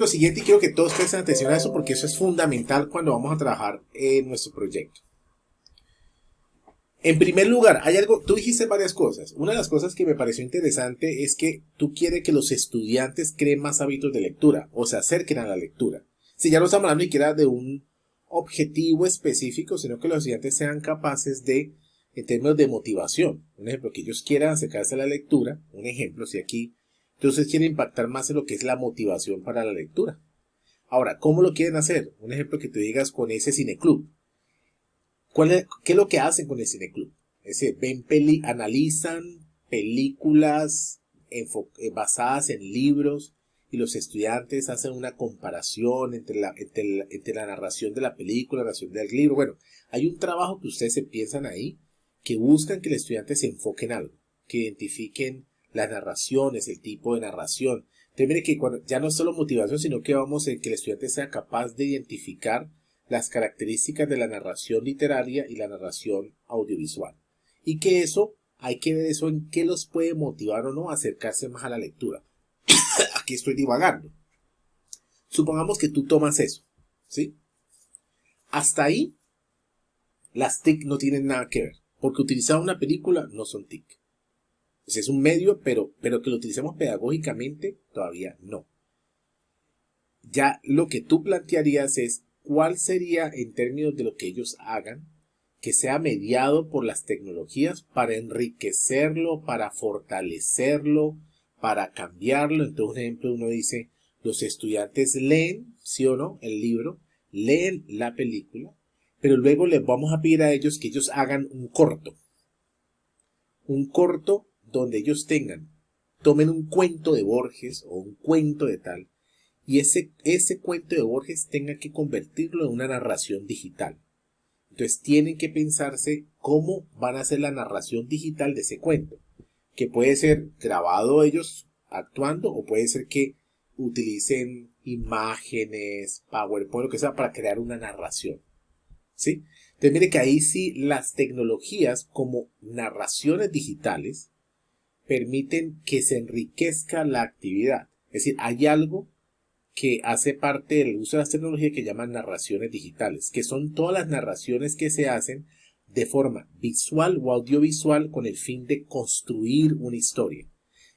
Lo siguiente, y quiero que todos presten atención a eso porque eso es fundamental cuando vamos a trabajar en nuestro proyecto. En primer lugar, hay algo, tú dijiste varias cosas. Una de las cosas que me pareció interesante es que tú quieres que los estudiantes creen más hábitos de lectura o se acerquen a la lectura. Si ya no estamos hablando ni siquiera de un objetivo específico, sino que los estudiantes sean capaces de, en términos de motivación, un ejemplo, que ellos quieran acercarse a la lectura, un ejemplo, si aquí, entonces quieren impactar más en lo que es la motivación para la lectura. Ahora, ¿cómo lo quieren hacer? Un ejemplo que tú digas con ese cineclub. ¿Qué es lo que hacen con el cineclub? Es decir, analizan películas basadas en libros y los estudiantes hacen una comparación entre la narración de la película, la narración del libro. Bueno, hay un trabajo que ustedes se piensan ahí que buscan que el estudiante se enfoque en algo, que identifiquen las narraciones, el tipo de narración. Entonces, mire que ya no es solo motivación, sino que vamos en que el estudiante sea capaz de identificar las características de la narración literaria y la narración audiovisual. Y que eso, hay que ver eso en qué los puede motivar o no a acercarse más a la lectura. Aquí estoy divagando. Supongamos que tú tomas eso, ¿sí? Hasta ahí, las TIC no tienen nada que ver, porque utilizar una película no son TIC. Es un medio, pero que lo utilicemos pedagógicamente, todavía no. Ya lo que tú plantearías es cuál sería en términos de lo que ellos hagan que sea mediado por las tecnologías para enriquecerlo, para fortalecerlo, para cambiarlo. Entonces, por ejemplo, uno dice, los estudiantes leen, sí o no, el libro, leen la película, pero luego les vamos a pedir a ellos que ellos hagan un corto donde ellos tomen un cuento de Borges o un cuento de tal, y ese cuento de Borges tenga que convertirlo en una narración digital. Entonces tienen que pensarse cómo van a hacer la narración digital de ese cuento, que puede ser grabado ellos actuando o puede ser que utilicen imágenes, PowerPoint, lo que sea, para crear una narración. ¿Sí? Entonces mire que ahí sí las tecnologías como narraciones digitales permiten que se enriquezca la actividad. Es decir, hay algo que hace parte del uso de las tecnologías que llaman narraciones digitales, que son todas las narraciones que se hacen de forma visual o audiovisual con el fin de construir una historia.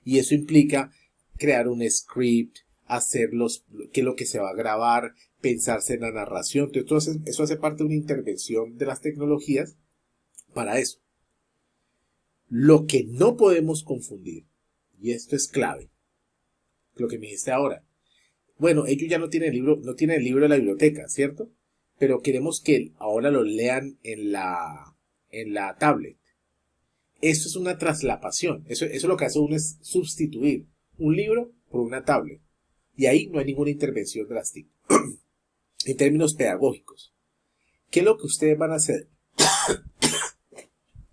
Y eso implica crear un script, qué es lo que se va a grabar, pensarse en la narración. Entonces, eso hace parte de una intervención de las tecnologías para eso. Lo que no podemos confundir, y esto es clave, lo que me dijiste ahora, bueno, ellos ya no tienen el libro, no tienen el libro de la biblioteca, ¿cierto? Pero queremos que ahora lo lean en la tablet. Eso es una traslapación. Eso lo que hace uno es sustituir un libro por una tablet. Y ahí no hay ninguna intervención de las TIC. En términos pedagógicos, ¿qué es lo que ustedes van a hacer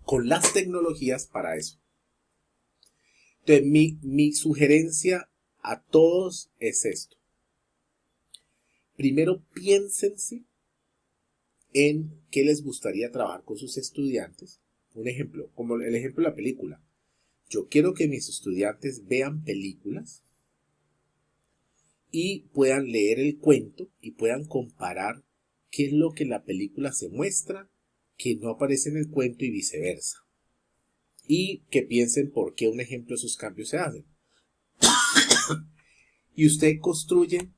con las tecnologías para eso? Entonces, mi sugerencia a todos es esto. Primero, piénsense en qué les gustaría trabajar con sus estudiantes. Un ejemplo, como el ejemplo de la película. Yo quiero que mis estudiantes vean películas y puedan leer el cuento y puedan comparar qué es lo que la película se muestra que no aparece en el cuento y viceversa. Y que piensen por qué un ejemplo de esos cambios se hacen. Y usted construye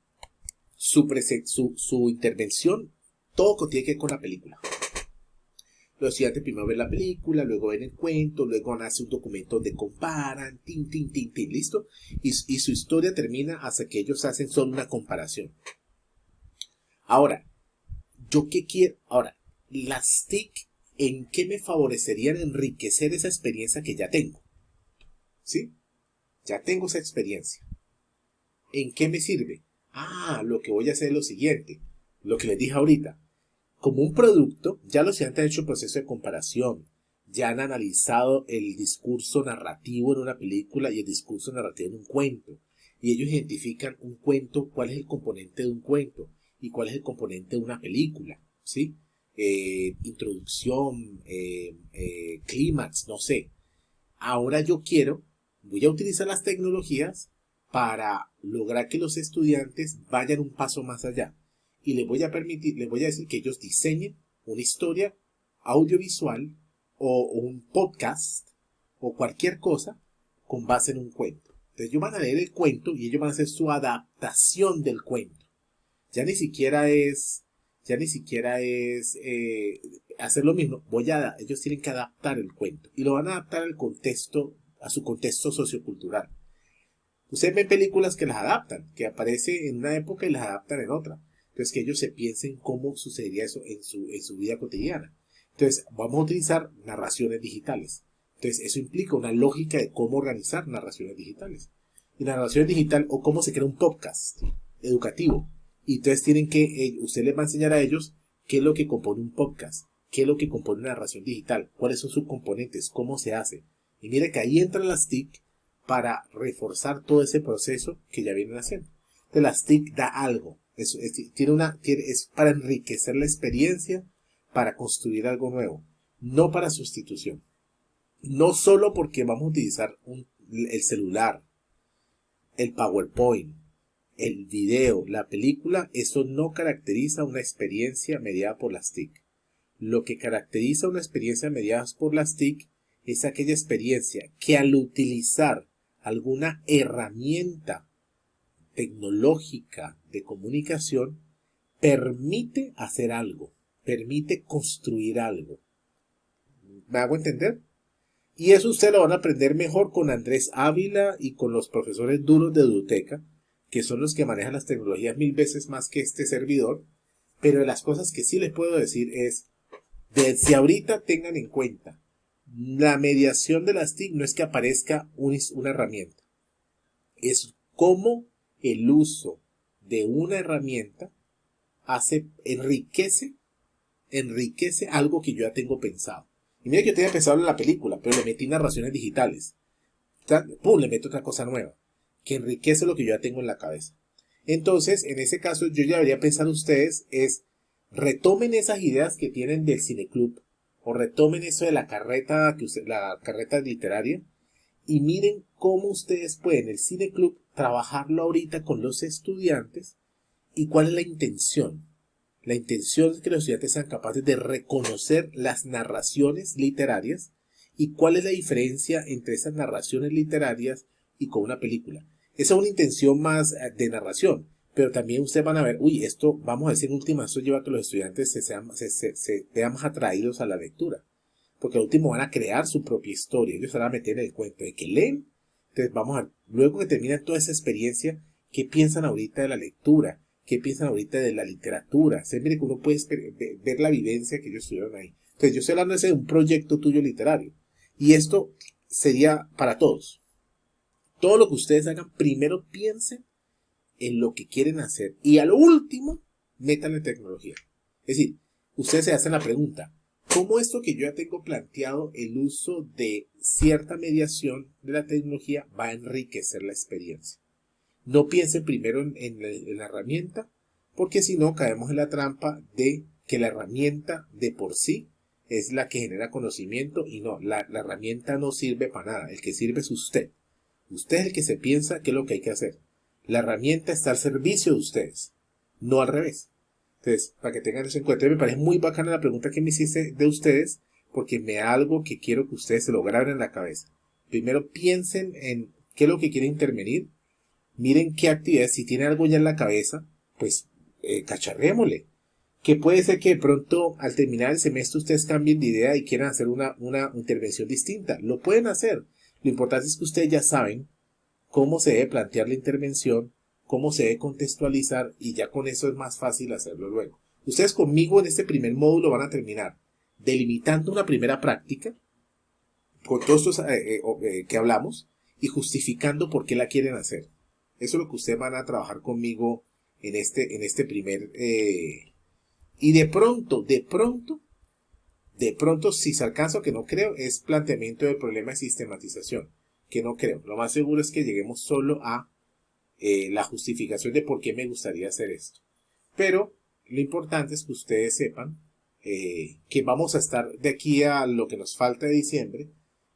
su intervención, todo tiene que ver con la película. Los estudiantes primero ven la película, luego ven el cuento, luego hacen un documento donde comparan, listo. Y su historia termina hasta que ellos hacen solo una comparación. Ahora, ¿yo qué quiero? Ahora, las TIC, ¿en qué me favorecerían enriquecer esa experiencia que ya tengo? ¿Sí? Ya tengo esa experiencia. ¿En qué me sirve? Lo que voy a hacer es lo siguiente, lo que les dije ahorita. Como un producto, ya los estudiantes han hecho un proceso de comparación, ya han analizado el discurso narrativo en una película y el discurso narrativo en un cuento. Y ellos identifican un cuento, cuál es el componente de un cuento y cuál es el componente de una película, ¿sí? Introducción, clímax, no sé. Ahora voy a utilizar las tecnologías para lograr que los estudiantes vayan un paso más allá. Y les voy a decir que ellos diseñen una historia audiovisual o un podcast o cualquier cosa con base en un cuento. Entonces ellos van a leer el cuento y ellos van a hacer su adaptación del cuento. Ya ni siquiera es hacer lo mismo. Ellos tienen que adaptar el cuento y lo van a adaptar al contexto, a su contexto sociocultural. Ustedes ven películas que las adaptan, que aparecen en una época y las adaptan en otra. Entonces que ellos se piensen cómo sucedería eso en su vida cotidiana. Entonces vamos a utilizar narraciones digitales. Entonces eso implica una lógica de cómo organizar narraciones digitales. Y la narración digital o cómo se crea un podcast educativo. Y entonces usted les va a enseñar a ellos qué es lo que compone un podcast, qué es lo que compone una narración digital, cuáles son sus componentes, cómo se hace. Y mire que ahí entran las TIC para reforzar todo ese proceso que ya vienen haciendo. Entonces las TIC da algo, es para enriquecer la experiencia, para construir algo nuevo, no para sustitución. No solo porque vamos a utilizar el celular, el PowerPoint, el video, la película, eso no caracteriza una experiencia mediada por las TIC. Lo que caracteriza una experiencia mediada por las TIC es aquella experiencia que al utilizar alguna herramienta tecnológica de comunicación permite hacer algo, permite construir algo. ¿Me hago entender? Y eso usted lo van a aprender mejor con Andrés Ávila y con los profesores duros de Eduteca, que son los que manejan las tecnologías 1000 veces más que este servidor. Pero de las cosas que sí les puedo decir es, desde ahorita tengan en cuenta, la mediación de las TIC no es que aparezca una herramienta, es cómo el uso de una herramienta enriquece algo que yo ya tengo pensado. Y mira que yo tenía pensado en la película, pero le metí narraciones digitales. ¡Pum! Le meto otra cosa nueva, que enriquece lo que yo ya tengo en la cabeza. Entonces, en ese caso, yo ya debería pensar ustedes retomen esas ideas que tienen del cineclub, o retomen eso de la carreta literaria, y miren cómo ustedes pueden, el cineclub, trabajarlo ahorita con los estudiantes, y cuál es la intención. La intención es que los estudiantes sean capaces de reconocer las narraciones literarias y cuál es la diferencia entre esas narraciones literarias y con una película. Esa es una intención más de narración, pero también ustedes van a ver, esto, vamos a decir en última, esto lleva a que los estudiantes se vean más atraídos a la lectura, porque al último van a crear su propia historia, ellos se van a meter en el cuento de que leen. Entonces luego que terminan toda esa experiencia, ¿qué piensan ahorita de la lectura? ¿Qué piensan ahorita de la literatura? Mire que uno puede ver la vivencia que ellos tuvieron ahí. Entonces yo estoy hablando de un proyecto tuyo literario. Y esto sería para todos. Todo lo que ustedes hagan, primero piensen en lo que quieren hacer. Y a lo último, métanle tecnología. Es decir, ustedes se hacen la pregunta, ¿cómo esto que yo ya tengo planteado, el uso de cierta mediación de la tecnología va a enriquecer la experiencia? No piensen primero en la herramienta, porque si no caemos en la trampa de que la herramienta de por sí es la que genera conocimiento y no, la herramienta no sirve para nada, el que sirve es usted. Usted es el que se piensa qué es lo que hay que hacer. La herramienta está al servicio de ustedes, no al revés. Entonces, para que tengan eso en cuenta, me parece muy bacana la pregunta que me hiciste de ustedes, porque me da algo que quiero que ustedes se lo graben en la cabeza. Primero piensen en qué es lo que quieren intervenir. Miren qué actividades, si tienen algo ya en la cabeza, pues cacharrémosle. Que puede ser que de pronto al terminar el semestre ustedes cambien de idea y quieran hacer una intervención distinta. Lo pueden hacer. Lo importante es que ustedes ya saben cómo se debe plantear la intervención, cómo se debe contextualizar y ya con eso es más fácil hacerlo luego. Ustedes conmigo en este primer módulo van a terminar delimitando una primera práctica con todos estos que hablamos y justificando por qué la quieren hacer. Eso es lo que ustedes van a trabajar conmigo en este primer... y de pronto, si se alcanza, que no creo, es planteamiento del problema de sistematización, que no creo. Lo más seguro es que lleguemos solo a la justificación de por qué me gustaría hacer esto. Pero lo importante es que ustedes sepan que vamos a estar de aquí a lo que nos falta de diciembre,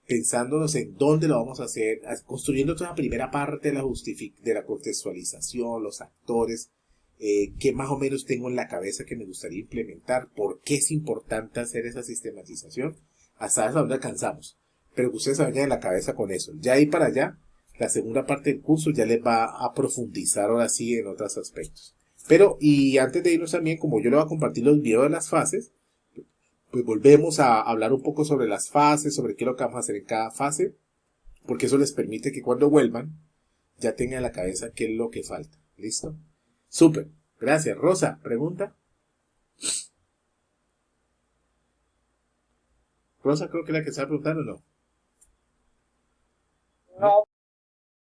pensándonos en dónde lo vamos a hacer, construyendo toda la primera parte de de la contextualización, los actores, qué más o menos tengo en la cabeza que me gustaría implementar, por qué es importante hacer esa sistematización, hasta donde alcanzamos. Pero que ustedes se vayan en la cabeza con eso. Ya ahí para allá, la segunda parte del curso ya les va a profundizar ahora sí en otros aspectos. Pero, y antes de irnos también, como yo le voy a compartir los videos de las fases, pues volvemos a hablar un poco sobre las fases, sobre qué es lo que vamos a hacer en cada fase, porque eso les permite que cuando vuelvan ya tengan en la cabeza qué es lo que falta. ¿Listo? Súper. Gracias. Rosa, pregunta. Rosa creo que es la que está preguntando, ¿no? No,